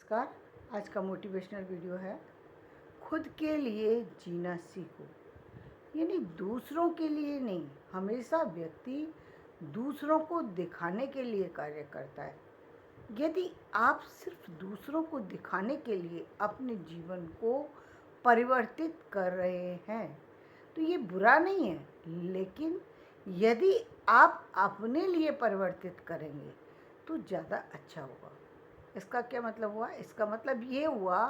नमस्कार। आज का मोटिवेशनल वीडियो है, खुद के लिए जीना सीखो। यानी दूसरों के लिए नहीं, हमेशा व्यक्ति दूसरों को दिखाने के लिए कार्य करता है। यदि आप सिर्फ दूसरों को दिखाने के लिए अपने जीवन को परिवर्तित कर रहे हैं तो ये बुरा नहीं है, लेकिन यदि आप अपने लिए परिवर्तित करेंगे तो ज़्यादा अच्छा होगा। इसका क्या मतलब हुआ? इसका मतलब ये हुआ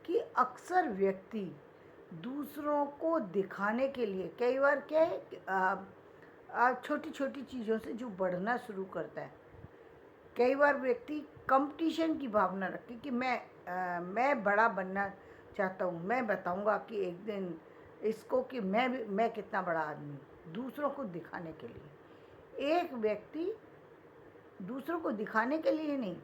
कि अक्सर व्यक्ति दूसरों को दिखाने के लिए कई बार क्या है, छोटी छोटी चीज़ों से जो बढ़ना शुरू करता है। कई बार व्यक्ति कंपटीशन की भावना रखते कि मैं बड़ा बनना चाहता हूँ, मैं बताऊँगा कि एक दिन इसको कि मैं कितना बड़ा आदमी हूँ, दूसरों को दिखाने के लिए। एक व्यक्ति दूसरों को दिखाने के लिए नहीं,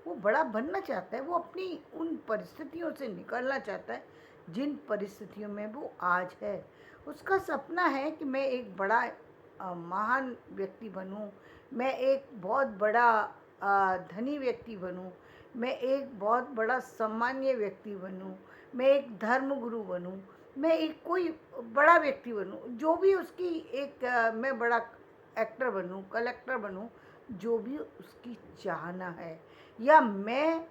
वो बड़ा बनना चाहता है। वो अपनी उन परिस्थितियों से निकलना चाहता है जिन परिस्थितियों में वो आज है। उसका सपना है कि मैं एक बड़ा महान व्यक्ति बनूं, मैं एक बहुत बड़ा धनी व्यक्ति बनूं, मैं एक बहुत बड़ा सम्मानीय व्यक्ति बनूं, मैं एक धर्मगुरु बनूं, मैं एक कोई बड़ा व्यक्ति बनूं, जो भी उसकी एक मैं बड़ा एक्टर बनूं, कलेक्टर बनूं, जो भी उसकी चाहना है। या मैं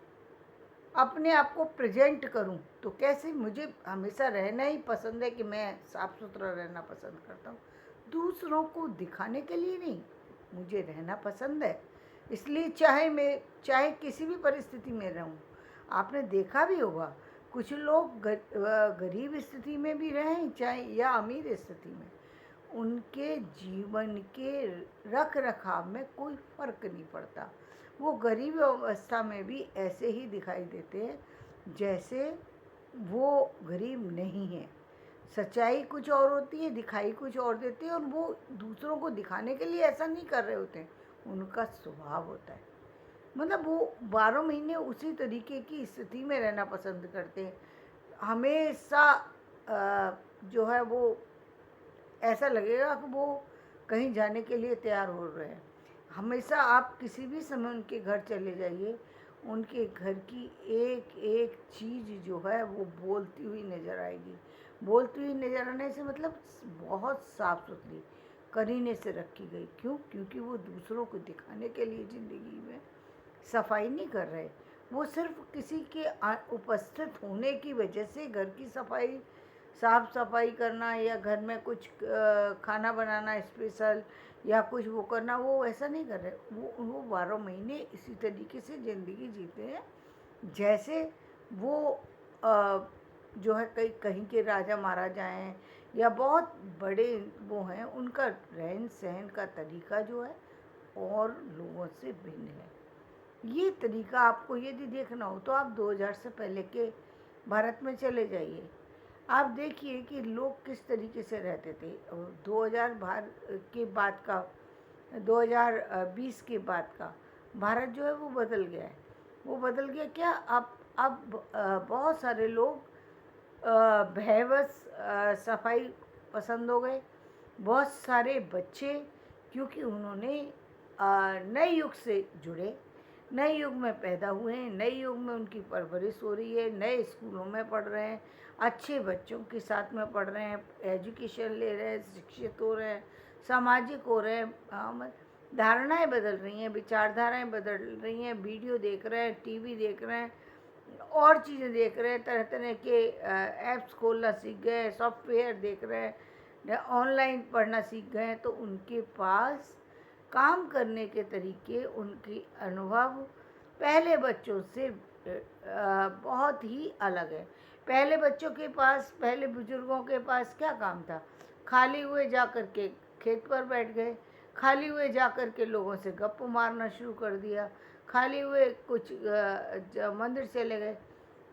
अपने आप को प्रेजेंट करूं तो कैसे, मुझे हमेशा रहना ही पसंद है कि मैं साफ सुथरा रहना पसंद करता हूं, दूसरों को दिखाने के लिए नहीं, मुझे रहना पसंद है। इसलिए चाहे किसी भी परिस्थिति में रहूं। आपने देखा भी होगा, कुछ लोग गरीब स्थिति में भी रहें चाहे या अमीर स्थिति में, उनके जीवन के रख रखाव में कोई फर्क नहीं पड़ता। वो गरीब अवस्था में भी ऐसे ही दिखाई देते हैं जैसे वो गरीब नहीं है। सच्चाई कुछ और होती है, दिखाई कुछ और देती है, और वो दूसरों को दिखाने के लिए ऐसा नहीं कर रहे होते हैं, उनका स्वभाव होता है। मतलब वो 12 महीने उसी तरीके की स्थिति में रहना पसंद करते हैं। हमेशा जो है वो ऐसा लगेगा कि वो कहीं जाने के लिए तैयार हो रहे हैं। हमेशा आप किसी भी समय उनके घर चले जाइए, उनके घर की एक एक चीज़ जो है वो बोलती हुई नज़र आएगी। बोलती हुई नज़र आने से मतलब बहुत साफ सुथरी करीने से रखी गई। क्यों? क्योंकि वो दूसरों को दिखाने के लिए ज़िंदगी में सफाई नहीं कर रहे। वो सिर्फ किसी के उपस्थित होने की वजह से घर की सफाई, साफ सफाई करना, या घर में कुछ खाना बनाना स्पेशल, या कुछ वो करना, वो ऐसा नहीं कर रहे। वो 12 महीने इसी तरीके से ज़िंदगी जीते हैं जैसे वो जो है कहीं के राजा महाराजा हैं या बहुत बड़े वो हैं। उनका रहन सहन का तरीका जो है और लोगों से भिन्न है। ये तरीका आपको यदि देखना हो तो आप 2000 से पहले के भारत में चले जाइए। आप देखिए कि लोग किस तरीके से रहते थे। 2000 के बाद का, 2020 के बाद का भारत जो है वो बदल गया है। वो बदल गया क्या? अब बहुत सारे लोग भयवश सफाई पसंद हो गए। बहुत सारे बच्चे, क्योंकि उन्होंने नए युग से जुड़े, नए युग में पैदा हुए हैं, नए युग में उनकी परवरिश हो रही है, नए स्कूलों में पढ़ रहे हैं, अच्छे बच्चों के साथ में पढ़ रहे हैं, एजुकेशन ले रहे हैं, शिक्षित हो रहे हैं, सामाजिक हो रहे हैं, धारणाएं बदल रही हैं, विचारधाराएं बदल रही हैं, वीडियो देख रहे हैं, टीवी देख रहे हैं, और चीज़ें देख रहे हैं, तरह तरह के ऐप्स खोलना सीख गए, सॉफ्टवेयर देख रहे हैं, ऑनलाइन पढ़ना सीख गए हैं। तो उनके पास काम करने के तरीके, उनकी अनुभव पहले बच्चों से बहुत ही अलग है। पहले बच्चों के पास, पहले बुजुर्गों के पास क्या काम था? खाली हुए जा कर के खेत पर बैठ गए, खाली हुए जा कर के लोगों से गप मारना शुरू कर दिया, खाली हुए कुछ मंदिर चले गए,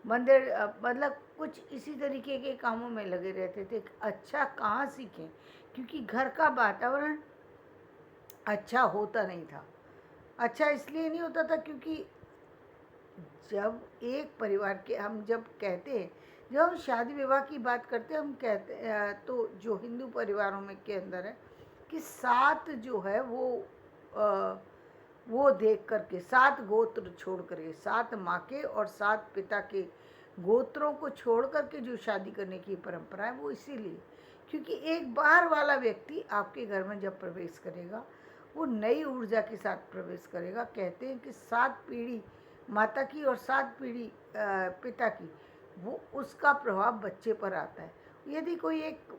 मंदिर मतलब कुछ इसी तरीके के कामों में लगे रहते थे। अच्छा कहाँ सीखें? क्योंकि घर का वातावरण अच्छा होता नहीं था। अच्छा इसलिए नहीं होता था क्योंकि जब एक परिवार के, हम जब कहते हैं, जब हम शादी विवाह की बात करते हैं, हम कहते तो जो हिंदू परिवारों में के अंदर है कि सात जो है वो वो देख करके 7 गोत्र छोड़ करके, 7 माँ के और 7 पिता के गोत्रों को छोड़ करके जो शादी करने की परंपरा है वो इसीलिए, क्योंकि एक बाहर वाला व्यक्ति आपके घर में जब प्रवेश करेगा वो नई ऊर्जा के साथ प्रवेश करेगा। कहते हैं कि 7 पीढ़ी माता की और 7 पीढ़ी पिता की, वो उसका प्रभाव बच्चे पर आता है। यदि कोई एक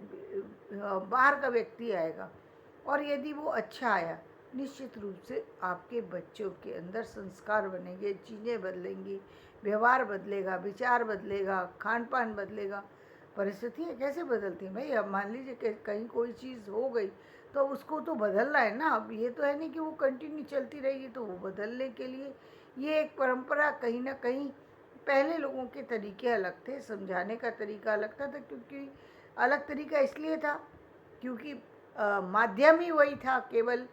बाहर का व्यक्ति आएगा और यदि वो अच्छा आया, निश्चित रूप से आपके बच्चों के अंदर संस्कार बनेंगे, चीज़ें बदलेंगी, व्यवहार बदलेगा, विचार बदलेगा, खान पान बदलेगा। परिस्थितियाँ कैसे बदलती हैं भाई? अब मान लीजिए कि कहीं कोई चीज़ हो गई तो उसको तो बदलना है ना। अब ये तो है नहीं कि वो कंटिन्यू चलती रहेगी, तो वो बदलने के लिए ये एक परंपरा कहीं ना कहीं, पहले लोगों के तरीके अलग थे, समझाने का तरीका अलग था, क्योंकि अलग तरीका इसलिए था क्योंकि माध्यम ही वही था, केवल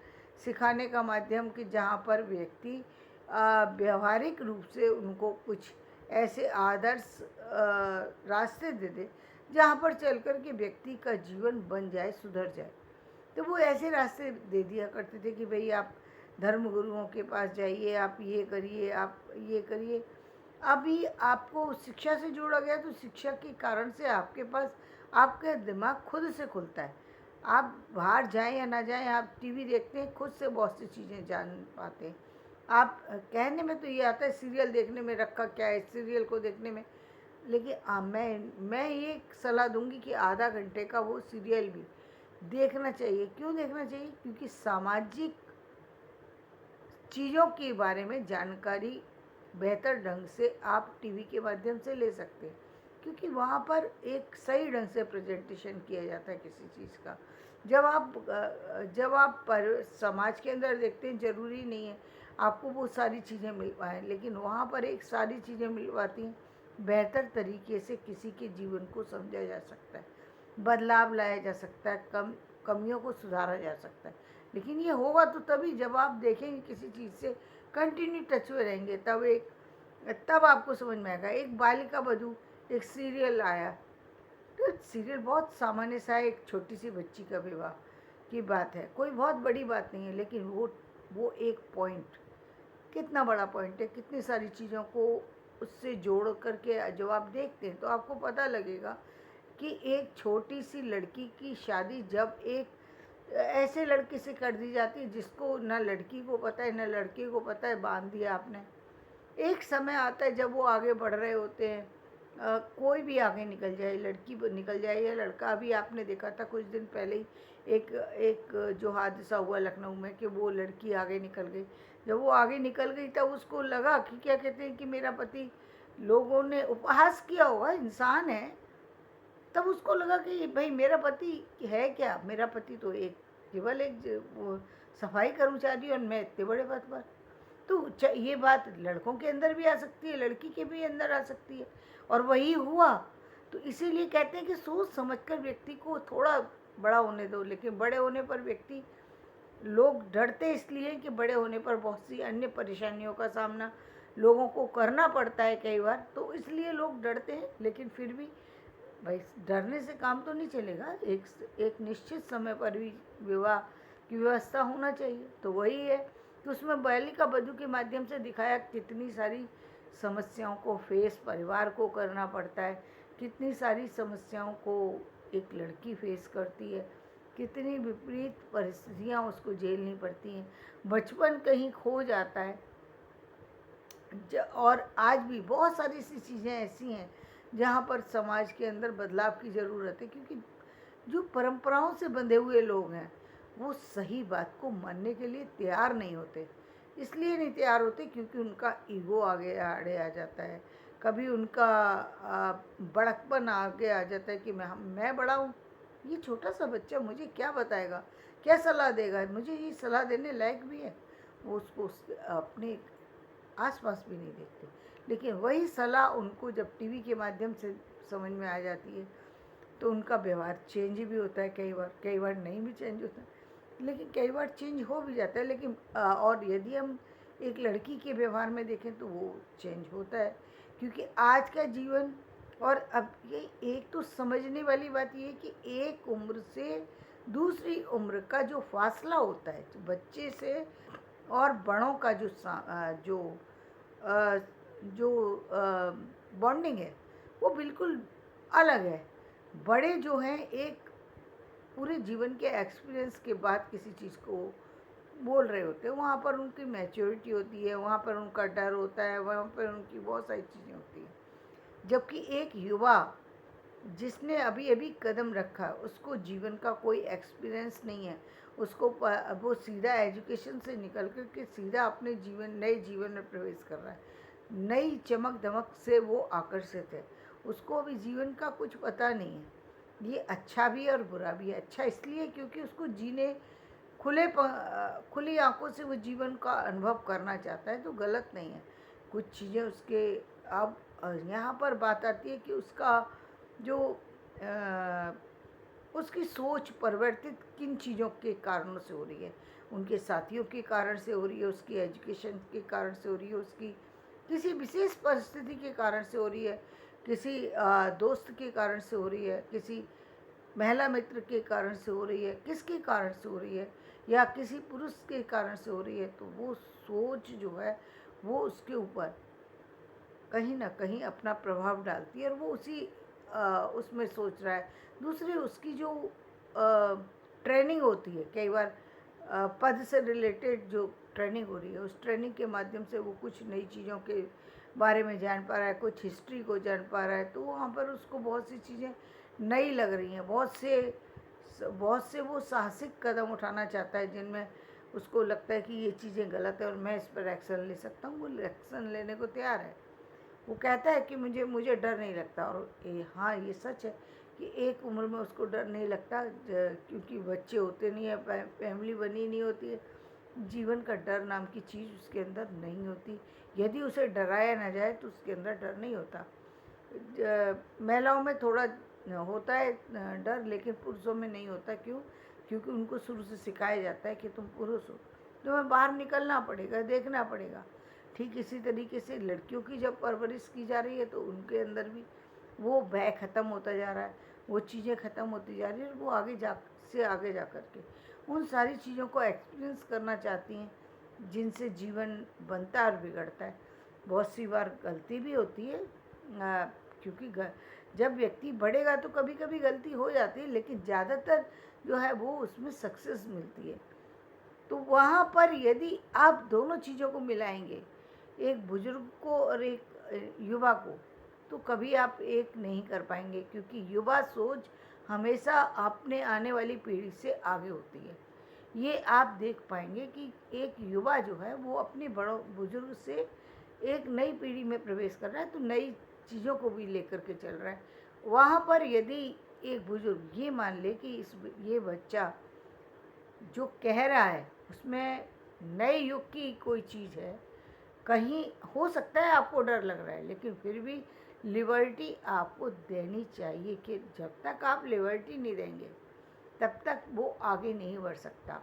सिखाने का माध्यम, कि जहाँ पर व्यक्ति व्यवहारिक रूप से उनको कुछ ऐसे आदर्श रास्ते दे दे जहाँ पर चल कर के व्यक्ति का जीवन बन जाए, सुधर जाए। तो वो ऐसे रास्ते दे दिया करते थे कि भाई आप धर्म गुरुओं के पास जाइए, आप ये करिए, आप ये करिए। अभी आपको शिक्षा से जोड़ा गया तो शिक्षा के कारण से आपके पास आपका दिमाग खुद से खुलता है। आप बाहर जाएं या ना जाएं, आप टीवी देखते हैं, खुद से बहुत सी चीज़ें जान पाते हैं। आप कहने में तो ये आता है सीरियल देखने में रखा क्या है, सीरियल को देखने में, लेकिन मैं ये सलाह दूंगी कि आधा घंटे का वो सीरियल भी देखना चाहिए। क्यों देखना चाहिए? क्योंकि सामाजिक चीज़ों के बारे में जानकारी बेहतर ढंग से आप टीवी के माध्यम से ले सकते हैं, क्योंकि वहाँ पर एक सही ढंग से प्रेजेंटेशन किया जाता है किसी चीज़ का। जब आप पर समाज के अंदर देखते हैं, ज़रूरी नहीं है आपको वो सारी चीज़ें मिल पाएँ, लेकिन वहाँ पर एक सारी चीज़ें मिल पाती हैं, बेहतर तरीके से किसी के जीवन को समझा जा सकता है, बदलाव लाया जा सकता है, कमियों को सुधारा जा सकता है। लेकिन ये होगा तो तभी जब आप देखेंगे किसी चीज़ से कंटिन्यू टच में रहेंगे, तब आपको समझ में आएगा। एक बालिका वधू एक सीरियल आया, तो सीरियल बहुत सामान्य सा है, एक छोटी सी बच्ची का विवाह की बात है, कोई बहुत बड़ी बात नहीं है, लेकिन वो एक पॉइंट, कितना बड़ा पॉइंट है, कितनी सारी चीज़ों को उससे जोड़ करके जब आप देखते हैं तो आपको पता लगेगा कि एक छोटी सी लड़की की शादी जब एक ऐसे लड़के से कर दी जाती है जिसको ना लड़की को पता है ना लड़के को पता है, बांध दिया आपने। एक समय आता है जब वो आगे बढ़ रहे होते हैं, कोई भी आगे निकल जाए, लड़की निकल जाए या लड़का। अभी आपने देखा था कुछ दिन पहले ही एक एक जो हादसा हुआ लखनऊ में, कि वो लड़की आगे निकल गई। जब वो आगे निकल गई तब उसको लगा कि क्या कहते हैं कि मेरा पति, लोगों ने उपहास किया होगा, इंसान है, तब उसको लगा कि भाई मेरा पति है क्या, मेरा पति तो एक केवल एक वो सफाई कर्मचारी और मैं इतने बड़े पद पर। तो ये बात लड़कों के अंदर भी आ सकती है, लड़की के भी अंदर आ सकती है, और वही हुआ। तो इसीलिए कहते हैं कि सोच समझकर व्यक्ति को थोड़ा बड़ा होने दो, लेकिन बड़े होने पर व्यक्ति, लोग डरते इसलिए कि बड़े होने पर बहुत सी अन्य परेशानियों का सामना लोगों को करना पड़ता है कई बार, तो इसलिए लोग डरते हैं। लेकिन फिर भी भाई डरने से काम तो नहीं चलेगा, एक निश्चित समय पर भी विवाह की व्यवस्था होना चाहिए। तो वही है कि उसमें बालिका वधू के माध्यम से दिखाया कितनी सारी समस्याओं को फेस परिवार को करना पड़ता है, कितनी सारी समस्याओं को एक लड़की फेस करती है, कितनी विपरीत परिस्थितियाँ उसको झेलनी पड़ती हैं, बचपन कहीं खो जाता है। और आज भी बहुत सारी सी चीज़ें ऐसी हैं जहाँ पर समाज के अंदर बदलाव की ज़रूरत है, क्योंकि जो परंपराओं से बंधे हुए लोग हैं वो सही बात को मानने के लिए तैयार नहीं होते। इसलिए नहीं तैयार होते क्योंकि उनका ईगो आगे आड़े आ जाता है, कभी उनका बड़कपन आगे आ जाता है कि मैं बड़ा हूँ, ये छोटा सा बच्चा मुझे क्या बताएगा, क्या सलाह देगा, मुझे ये सलाह देने लायक भी है। वो उसको अपने आसपास भी नहीं देखते। लेकिन वही सलाह उनको जब टीवी के माध्यम से समझ में आ जाती है तो उनका व्यवहार चेंज भी होता है, कई बार नहीं भी चेंज होता है, लेकिन कई बार चेंज हो भी जाता है। लेकिन और यदि हम एक लड़की के व्यवहार में देखें तो वो चेंज होता है, क्योंकि आज का जीवन, और अब ये एक तो समझने वाली बात ये है कि एक उम्र से दूसरी उम्र का जो फासला होता है, बच्चे से और बड़ों का जो अ, जो बॉन्डिंग है वो बिल्कुल अलग है। बड़े जो हैं एक पूरे जीवन के एक्सपीरियंस के बाद किसी चीज़ को बोल रहे होते हैं, वहाँ पर उनकी मैच्योरिटी होती है, वहाँ पर उनका डर होता है, वहाँ पर उनकी बहुत सारी चीज़ें होती हैं। जबकि एक युवा जिसने अभी अभी कदम रखा, उसको जीवन का कोई एक्सपीरियंस नहीं है, वो सीधा एजुकेशन से निकल कर के सीधा अपने नए जीवन में प्रवेश कर रहा है। नई चमक दमक से वो आकर्षित है, उसको अभी जीवन का कुछ पता नहीं है। ये अच्छा भी है और बुरा भी है। अच्छा इसलिए क्योंकि उसको खुली आंखों से वो जीवन का अनुभव करना चाहता है, तो गलत नहीं है। कुछ चीज़ें उसके अब यहाँ पर बात आती है कि उसका जो उसकी सोच परिवर्तित किन चीज़ों के कारणों से हो रही है। उनके साथियों के कारण से हो रही है, उसकी एजुकेशन के कारण से हो रही है, उसकी किसी विशेष परिस्थिति के कारण से हो रही है, किसी दोस्त के कारण से हो रही है, किसी महिला मित्र के कारण से हो रही है, किसके कारण से हो रही है, या किसी पुरुष के कारण से हो रही है। तो वो सोच जो है वो उसके ऊपर कहीं ना कहीं अपना प्रभाव डालती है और वो उसमें सोच रहा है। दूसरी उसकी जो ट्रेनिंग होती है, कई बार पद से रिलेटेड जो ट्रेनिंग हो रही है, उस ट्रेनिंग के माध्यम से वो कुछ नई चीज़ों के बारे में जान पा रहा है, कुछ हिस्ट्री को जान पा रहा है, तो वहाँ पर उसको बहुत सी चीज़ें नई लग रही हैं। बहुत से वो साहसिक कदम उठाना चाहता है जिनमें उसको लगता है कि ये चीज़ें गलत है और मैं इस पर एक्शन ले सकता हूँ। वो एक्शन लेने को तैयार है। वो कहता है कि मुझे डर नहीं लगता। और हाँ, ये सच है कि एक उम्र में उसको डर नहीं लगता, क्योंकि बच्चे होते नहीं है, फैमिली बनी नहीं होती है, जीवन का डर नाम की चीज़ उसके अंदर नहीं होती। यदि उसे डराया ना जाए तो उसके अंदर डर नहीं होता। महिलाओं में थोड़ा होता है डर, लेकिन पुरुषों में नहीं होता। क्यों? क्योंकि उनको शुरू से सिखाया जाता है कि तुम पुरुष हो, तुम्हें बाहर निकलना पड़ेगा, देखना पड़ेगा। ठीक इसी तरीके से लड़कियों की जब परवरिश की जा रही है तो उनके अंदर भी वो भय ख़त्म होता जा रहा है, वो चीज़ें ख़त्म होती जा रही है, और वो आगे जा कर के उन सारी चीज़ों को एक्सपीरियंस करना चाहती हैं जिनसे जीवन बनता है और बिगड़ता है। बहुत सी बार गलती भी होती है, क्योंकि जब व्यक्ति बढ़ेगा तो कभी कभी गलती हो जाती है, लेकिन ज़्यादातर जो है वो उसमें सक्सेस मिलती है। तो वहाँ पर यदि आप दोनों चीज़ों को मिलाएंगे, एक बुजुर्ग को और एक युवा को, तो कभी आप एक नहीं कर पाएंगे, क्योंकि युवा सोच हमेशा अपने आने वाली पीढ़ी से आगे होती है। ये आप देख पाएंगे कि एक युवा जो है वो अपने बड़ों बुजुर्ग से एक नई पीढ़ी में प्रवेश कर रहा है, तो नई चीज़ों को भी लेकर के चल रहा है। वहाँ पर यदि एक बुजुर्ग ये मान ले कि ये बच्चा जो कह रहा है उसमें नए युग की कोई चीज़ है, कहीं हो सकता है आपको डर लग रहा है, लेकिन फिर भी लिबर्टी आपको देनी चाहिए। कि जब तक आप लिबर्टी नहीं देंगे तब तक वो आगे नहीं बढ़ सकता।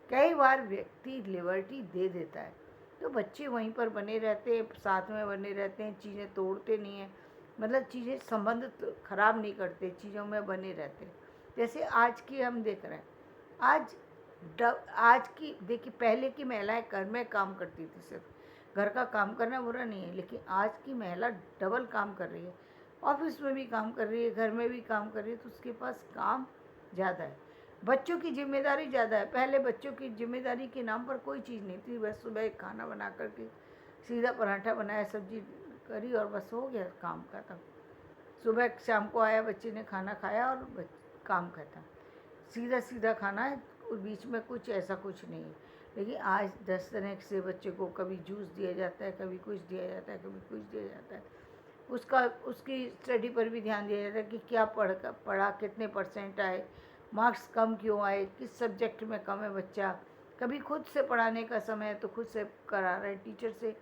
कई बार व्यक्ति लिबर्टी दे देता है तो बच्चे वहीं पर बने रहते हैं, साथ में बने रहते हैं, चीज़ें तोड़ते नहीं हैं, मतलब चीज़ें संबंध खराब नहीं करते, चीज़ों में बने रहते हैं। जैसे आज की हम देख रहे हैं, आज आज की देखिए, पहले की महिलाएं घर में काम करती थी, सिर्फ घर का काम करना बुरा नहीं है, लेकिन आज की महिला डबल काम कर रही है, ऑफिस में भी काम कर रही है, घर में भी काम कर रही है, तो उसके पास काम ज़्यादा है, बच्चों की जिम्मेदारी ज़्यादा है। पहले बच्चों की जिम्मेदारी के नाम पर कोई चीज़ नहीं थी, बस सुबह एक खाना बना करके सीधा पराठा बनाया, सब्जी करी और बस हो गया काम खत्म। सुबह शाम को आया, बच्चे ने खाना खाया और काम खत्म, सीधा सीधा खाना है, और बीच में कुछ ऐसा कुछ नहीं है। लेकिन आज 10 तरह से बच्चे को कभी जूस दिया जाता है, कभी कुछ दिया जाता है, कभी कुछ दिया जाता है। उसकी स्टडी पर भी ध्यान दिया जाता है कि क्या पढ़ा, कितने परसेंट आए, मार्क्स कम क्यों आए, किस सब्जेक्ट में कम है बच्चा। कभी खुद से पढ़ाने का समय है तो खुद से करा रहे हैं, टीचर से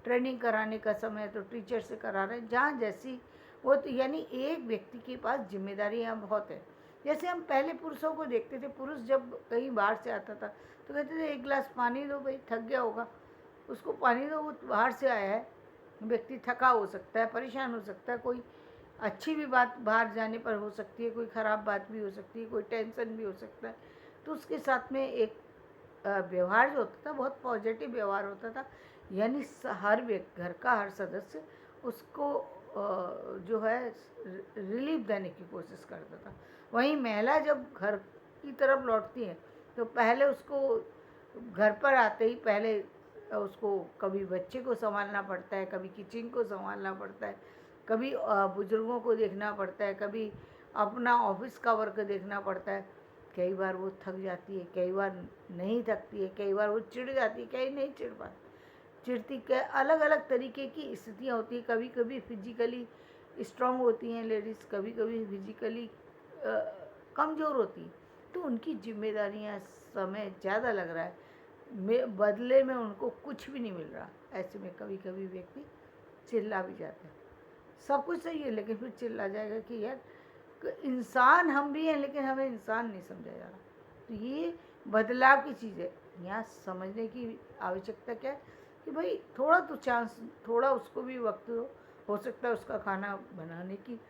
ट्रेनिंग कराने का समय है तो टीचर से करा रहे हैं, जहाँ जैसी वो तो यानी एक व्यक्ति के पास जिम्मेदारियाँ बहुत है। जैसे हम पहले पुरुषों को देखते थे, पुरुष जब कहीं बाहर से आता था तो कहते थे एक गिलास पानी दो भाई, थक गया होगा, उसको पानी दो, वो बाहर से आया है, व्यक्ति थका हो सकता है, परेशान हो सकता है, कोई अच्छी भी बात बाहर जाने पर हो सकती है, कोई ख़राब बात भी हो सकती है, कोई टेंशन भी हो सकता है, तो उसके साथ में एक व्यवहार जो होता था बहुत पॉजिटिव व्यवहार होता था। यानी हर व्यक्ति, घर का हर सदस्य उसको जो है रिलीफ देने की कोशिश करता था। वहीं महिला जब घर की तरफ लौटती है तो पहले उसको घर पर आते ही पहले उसको कभी बच्चे को संभालना पड़ता है, कभी किचन को संभालना पड़ता है, कभी बुजुर्गों को देखना पड़ता है, कभी अपना ऑफिस का वर्क देखना पड़ता है। कई बार वो थक जाती है, कई बार नहीं थकती है, कई बार वो चिढ़ जाती है, कई नहीं चिढ़ पाती, चिढ़ती के अलग अलग तरीके की स्थितियाँ होती हैं। कभी कभी फिजिकली स्ट्रांग होती हैं लेडीज़, कभी कभी फिजिकली कमज़ोर होती हैं। तो उनकी जिम्मेदारियाँ, समय ज़्यादा लग रहा है, बदले में उनको कुछ भी नहीं मिल रहा। ऐसे में कभी कभी व्यक्ति चिल्ला भी जाता है। सब कुछ सही है लेकिन फिर चिल्ला जाएगा कि यार इंसान हम भी हैं लेकिन हमें इंसान नहीं समझा जा रहा। तो ये बदलाव की चीज़ है। यहाँ समझने की आवश्यकता क्या है कि भाई थोड़ा तो चांस, थोड़ा उसको भी वक्त हो सकता है उसका खाना बनाने की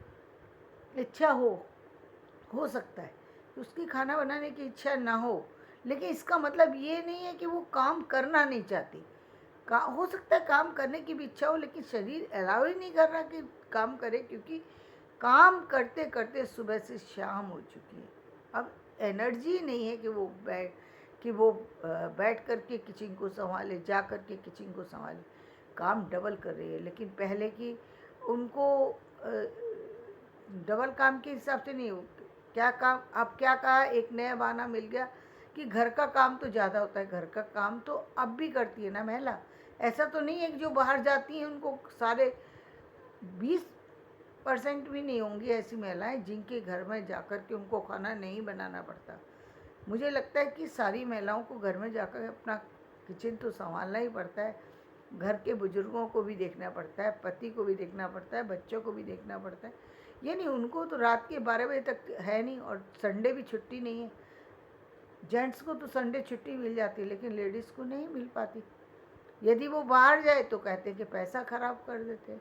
इच्छा हो सकता है कि उसकी खाना बनाने की इच्छा ना हो, लेकिन इसका मतलब ये नहीं है कि वो काम करना नहीं चाहती। हो सकता है काम करने की भी इच्छा हो लेकिन शरीर अलाउ ही नहीं कर रहा कि काम करे, क्योंकि काम करते करते सुबह से शाम हो चुकी है। अब एनर्जी नहीं है कि वो बैठ कर के किचन को संभाले, जा कर के किचन को संभाले। काम डबल कर रही है, लेकिन पहले की उनको डबल काम के हिसाब से नहीं हो। क्या काम, अब क्या कहा, एक नया बहाना मिल गया कि घर का काम तो ज़्यादा होता है। घर का काम तो अब भी करती है ना महिला। ऐसा तो नहीं है कि जो बाहर जाती हैं उनको सारे 20% भी नहीं होंगी ऐसी महिलाएं जिनके घर में जाकर के उनको खाना नहीं बनाना पड़ता। मुझे लगता है कि सारी महिलाओं को घर में जाकर अपना किचन तो संभालना ही पड़ता है। घर के बुजुर्गों को भी देखना पड़ता है, पति को भी देखना पड़ता है, बच्चों को भी देखना पड़ता है। यानी उनको तो रात के 12 बजे तक है नहीं, और संडे भी छुट्टी नहीं है। जेंट्स को तो संडे छुट्टी मिल जाती है लेकिन लेडीज़ को नहीं मिल पाती। यदि वो बाहर जाए तो कहते हैं कि पैसा खराब कर देते हैं।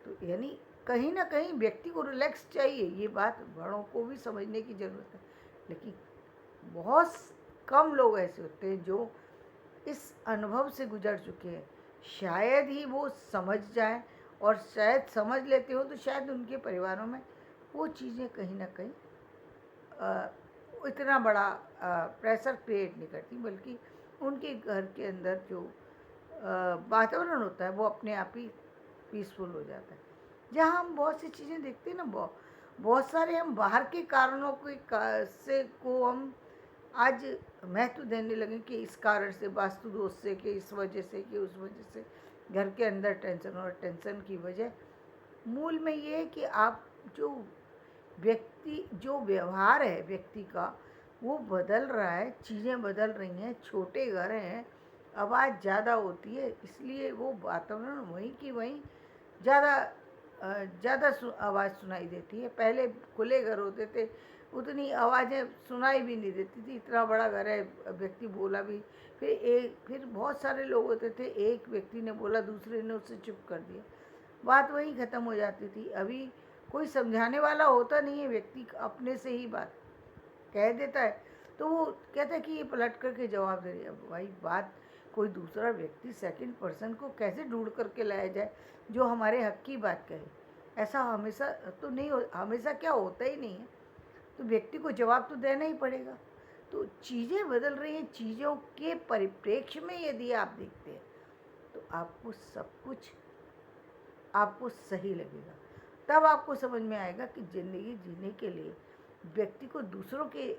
तो यानी कहीं ना कहीं व्यक्ति को रिलैक्स चाहिए। ये बात बड़ों को भी समझने की ज़रूरत है, लेकिन बहुत कम लोग ऐसे होते हैं जो इस अनुभव से गुजर चुके हैं। शायद ही वो समझ जाएं, और शायद समझ लेते हो तो शायद उनके परिवारों में वो चीज़ें कहीं ना कहीं इतना बड़ा प्रेशर क्रिएट नहीं करती, बल्कि उनके घर के अंदर जो वातावरण होता है वो अपने आप ही पीसफुल हो जाता है। जहाँ हम बहुत सी चीज़ें देखते हैं ना, बहुत सारे हम बाहर के कारणों से को हम आज महत्व देने लगे कि इस कारण से, वास्तु दोष से, कि इस वजह से, कि उस वजह से घर के अंदर टेंशन, और टेंशन की वजह मूल में ये है कि आप जो व्यवहार है व्यक्ति का वो बदल रहा है, चीज़ें बदल रही हैं, छोटे घर हैं, आवाज़ ज़्यादा होती है, इसलिए वो वातावरण वहीं की वहीं ज़्यादा आवाज़ सुनाई देती है। पहले खुले घर होते थे, उतनी आवाज़ें सुनाई भी नहीं देती थी। इतना बड़ा घर है, व्यक्ति बोला भी, फिर बहुत सारे लोग होते थे, एक व्यक्ति ने बोला दूसरे ने उससे चुप कर दिया, बात वहीं ख़त्म हो जाती थी। अभी कोई समझाने वाला होता नहीं है, व्यक्ति अपने से ही बात कह देता है तो वो कहता है कि ये पलट करके जवाब दे रही है। भाई बात कोई दूसरा व्यक्ति, सेकंड पर्सन को कैसे ढूंढ करके लाया जाए जो हमारे हक की बात कहे। ऐसा हमेशा तो नहीं हमेशा क्या होता ही नहीं है, तो व्यक्ति को जवाब तो देना ही पड़ेगा। तो चीज़ें बदल रही हैं, चीज़ों के परिप्रेक्ष्य में यदि आप देखते हैं तो आपको सब कुछ आपको सही लगेगा। तब आपको समझ में आएगा कि ज़िंदगी जीने के लिए व्यक्ति को दूसरों के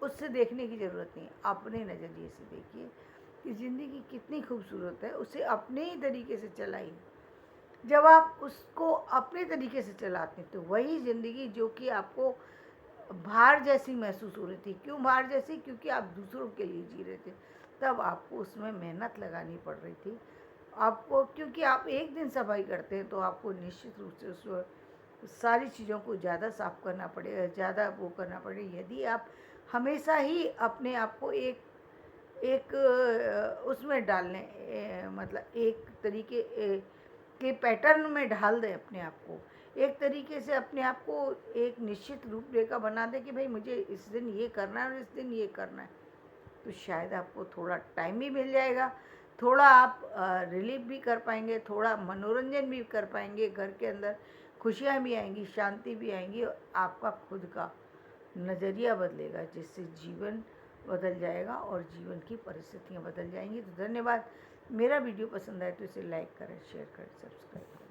उससे देखने की ज़रूरत नहीं है। अपने नज़रिए से देखिए कि ज़िंदगी कितनी खूबसूरत है, उसे अपने ही तरीके से चलाइए। जब आप उसको अपने तरीके से चलाते हैं तो वही ज़िंदगी जो कि आपको भार जैसी महसूस हो रही थी, क्यों भार जैसी, क्योंकि आप दूसरों के लिए जी रहे थे, तब आपको उसमें मेहनत लगानी पड़ रही थी आपको, क्योंकि आप एक दिन सफाई करते हैं तो आपको निश्चित रूप से उस सारी चीज़ों को ज़्यादा साफ करना पड़ेगा, ज़्यादा वो करना पड़ेगा। यदि आप हमेशा ही अपने आप को एक उसमें डालने मतलब एक तरीके के पैटर्न में ढाल दें अपने आप को, एक तरीके से अपने आप को एक निश्चित रूपरेखा बना दें कि भाई मुझे इस दिन ये करना है और इस दिन ये करना है, तो शायद आपको थोड़ा टाइम भी मिल जाएगा, थोड़ा आप रिलीफ भी कर पाएंगे, थोड़ा मनोरंजन भी कर पाएंगे, घर के अंदर खुशियाँ भी आएंगी, शांति भी आएंगी, और आपका खुद का नज़रिया बदलेगा, जिससे जीवन बदल जाएगा और जीवन की परिस्थितियाँ बदल जाएंगी। तो धन्यवाद। मेरा वीडियो पसंद आए तो इसे लाइक करें, शेयर करें, सब्सक्राइब करें।